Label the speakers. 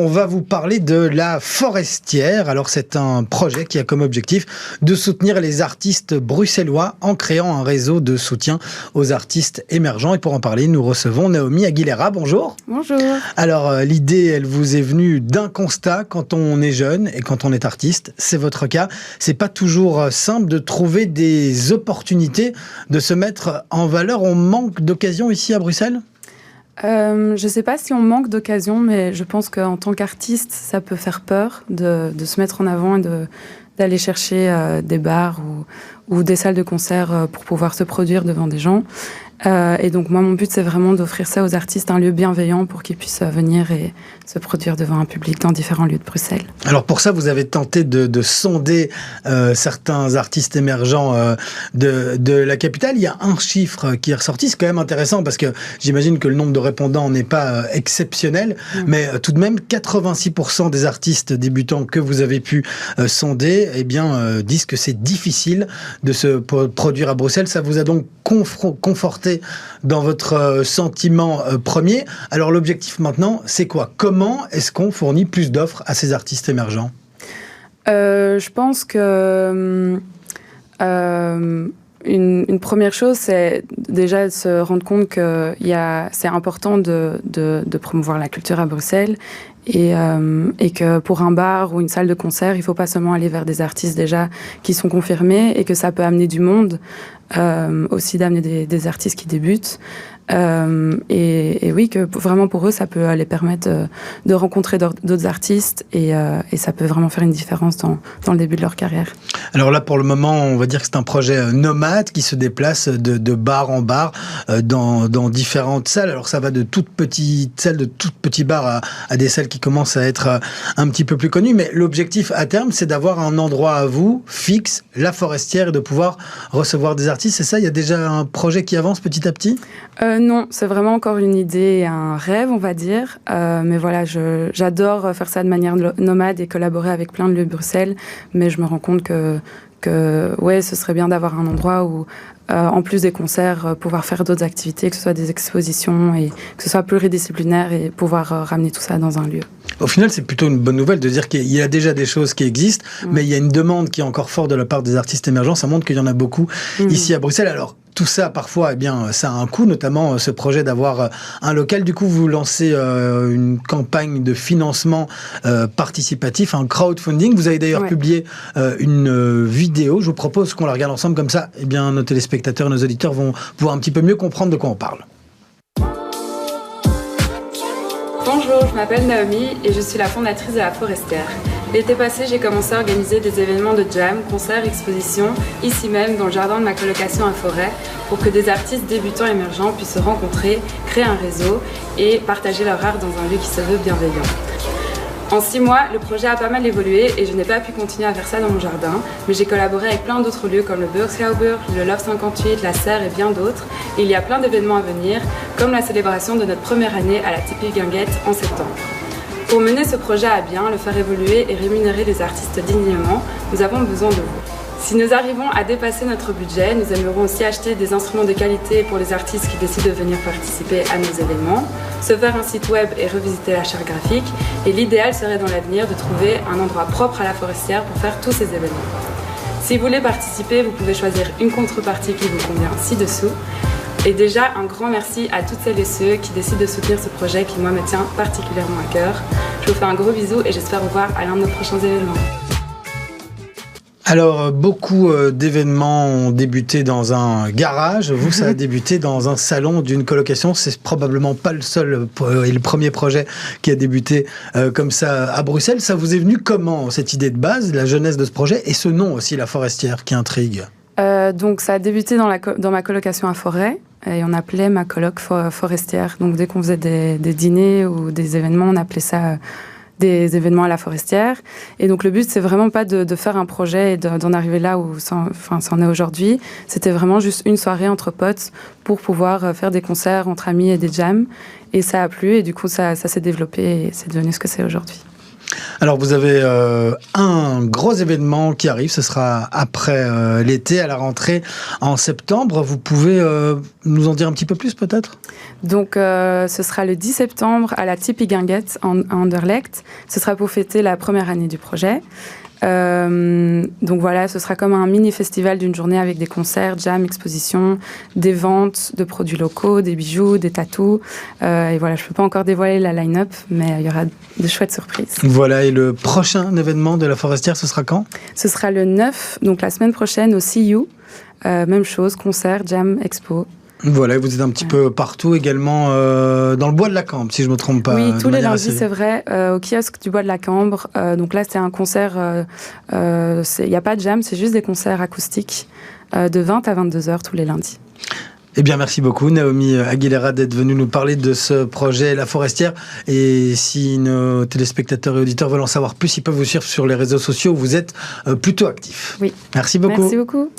Speaker 1: on va vous parler de La Forestière. Alors, c'est un projet qui a comme objectif de soutenir les artistes bruxellois en créant un réseau de soutien aux artistes émergents. Et pour en parler, nous recevons Naomi Aguilera. Bonjour.
Speaker 2: Bonjour.
Speaker 1: Alors, l'idée, elle vous est venue d'un constat quand on est jeune et quand on est artiste. C'est votre cas. C'est pas toujours simple de trouver des opportunités de se mettre en valeur. On manque d'occasions ici à Bruxelles ?
Speaker 2: Je ne sais pas si on manque d'occasions, mais je pense qu'en tant qu'artiste, ça peut faire peur de se mettre en avant et d'aller chercher des bars ou des salles de concert pour pouvoir se produire devant des gens. Et donc moi, mon but, c'est vraiment d'offrir ça aux artistes, un lieu bienveillant pour qu'ils puissent venir et se produire devant un public dans différents lieux de Bruxelles.
Speaker 1: Alors pour ça, vous avez tenté de sonder certains artistes émergents de la capitale. Il y a un chiffre qui est ressorti, c'est quand même intéressant parce que j'imagine que le nombre de répondants n'est pas exceptionnel, mais tout de même 86% des artistes débutants que vous avez pu sonder disent que c'est difficile de se produire à Bruxelles. Ça vous a donc conforté dans votre sentiment premier. Alors l'objectif maintenant, c'est quoi ? Comment est-ce qu'on fournit plus d'offres à ces artistes émergents ?
Speaker 2: Je pense que une première chose, c'est déjà de se rendre compte que c'est important de promouvoir la culture à Bruxelles et que pour un bar ou une salle de concert, il ne faut pas seulement aller vers des artistes déjà qui sont confirmés et que ça peut amener du monde, aussi d'amener des artistes qui débutent. Et oui, que vraiment pour eux, ça peut les permettre de rencontrer d'autres artistes et ça peut vraiment faire une différence dans le début de leur carrière.
Speaker 1: Alors là, pour le moment, on va dire que c'est un projet nomade qui se déplace de bar en bar dans différentes salles. Alors ça va de toutes petites salles, de tout petits bars à des salles qui commencent à être un petit peu plus connues. Mais l'objectif à terme, c'est d'avoir un endroit à vous fixe, La Forestière, et de pouvoir recevoir des artistes. C'est ça ? Il y a déjà un projet qui avance petit à petit ?
Speaker 2: Non, c'est vraiment encore une idée et un rêve, on va dire. Mais voilà, j'adore faire ça de manière nomade et collaborer avec plein de lieux de Bruxelles. Mais je me rends compte que ouais, ce serait bien d'avoir un endroit où, en plus des concerts, pouvoir faire d'autres activités, que ce soit des expositions et que ce soit pluridisciplinaire et pouvoir ramener tout ça dans un lieu.
Speaker 1: Au final, c'est plutôt une bonne nouvelle de dire qu'il y a déjà des choses qui existent, mais il y a une demande qui est encore forte de la part des artistes émergents. Ça montre qu'il y en a beaucoup ici à Bruxelles. Alors, tout ça, parfois, ça a un coût, notamment ce projet d'avoir un local. Du coup, vous lancez une campagne de financement participatif, un crowdfunding. Vous avez d'ailleurs publié une vidéo. Je vous propose qu'on la regarde ensemble, comme ça, nos téléspectateurs, nos auditeurs vont pouvoir un petit peu mieux comprendre de quoi on parle.
Speaker 3: Bonjour, je m'appelle Naomi et je suis la fondatrice de La Forestière. L'été passé, j'ai commencé à organiser des événements de jam, concerts, expositions, ici même dans le jardin de ma colocation à Forêt, pour que des artistes débutants émergents puissent se rencontrer, créer un réseau et partager leur art dans un lieu qui se veut bienveillant. En 6 mois, le projet a pas mal évolué et je n'ai pas pu continuer à faire ça dans mon jardin, mais j'ai collaboré avec plein d'autres lieux comme le Burgschouwburg, le Love 58, la Serre et bien d'autres. Et il y a plein d'événements à venir, comme la célébration de notre première année à la Tipi Guinguette en septembre. Pour mener ce projet à bien, le faire évoluer et rémunérer les artistes dignement, nous avons besoin de vous. Si nous arrivons à dépasser notre budget, nous aimerons aussi acheter des instruments de qualité pour les artistes qui décident de venir participer à nos événements, se faire un site web et revisiter la charte graphique. Et l'idéal serait dans l'avenir de trouver un endroit propre à La Forestière pour faire tous ces événements. Si vous voulez participer, vous pouvez choisir une contrepartie qui vous convient ci-dessous. Et déjà, un grand merci à toutes celles et ceux qui décident de soutenir ce projet qui, moi, me tient particulièrement à cœur. Je vous fais un gros bisou et j'espère vous voir à l'un de nos prochains événements.
Speaker 1: Alors, beaucoup d'événements ont débuté dans un garage. Vous, ça a débuté dans un salon d'une colocation. C'est probablement pas le seul et le premier projet qui a débuté comme ça à Bruxelles. Ça vous est venu comment, cette idée de base, la jeunesse de ce projet et ce nom aussi, La Forestière, qui intrigue ?
Speaker 2: Donc, ça a débuté dans ma colocation à Forêt. Et on appelait ma coloc Forestière. Donc, dès qu'on faisait des dîners ou des événements, on appelait ça des événements à La Forestière. Et donc, le but, c'est vraiment pas de faire un projet et d'en arriver là où ça en est aujourd'hui. C'était vraiment juste une soirée entre potes pour pouvoir faire des concerts entre amis et des jams. Et ça a plu. Et du coup, ça s'est développé et c'est devenu ce que c'est aujourd'hui.
Speaker 1: Alors vous avez un gros événement qui arrive, ce sera après l'été, à la rentrée en septembre. Vous pouvez nous en dire un petit peu plus peut-être ?
Speaker 2: Donc ce sera le 10 septembre à la Tipi Guinguette à Anderlecht. Ce sera pour fêter la première année du projet. Donc voilà, ce sera comme un mini-festival d'une journée avec des concerts, jam, expositions, des ventes de produits locaux, des bijoux, des tatous. Et voilà, je ne peux pas encore dévoiler la line-up, mais il y aura de chouettes surprises.
Speaker 1: Voilà, et le prochain événement de la Forestière, ce sera quand ?
Speaker 2: Ce sera le 9, donc la semaine prochaine au See You. Même chose, concert, jam, expo.
Speaker 1: Voilà, vous êtes un petit peu partout également dans le Bois de la Cambre, si je ne me trompe pas.
Speaker 2: Oui, tous les lundis, c'est vrai, au kiosque du Bois de la Cambre. Donc là, c'est un concert, il n'y a pas de jam, c'est juste des concerts acoustiques de 20 à 22h tous les lundis.
Speaker 1: Eh bien, merci beaucoup, Naomi Aguilera, d'être venue nous parler de ce projet La Forestière. Et si nos téléspectateurs et auditeurs veulent en savoir plus, ils peuvent vous suivre sur les réseaux sociaux où vous êtes plutôt actifs.
Speaker 2: Oui.
Speaker 1: Merci beaucoup.
Speaker 2: Merci beaucoup.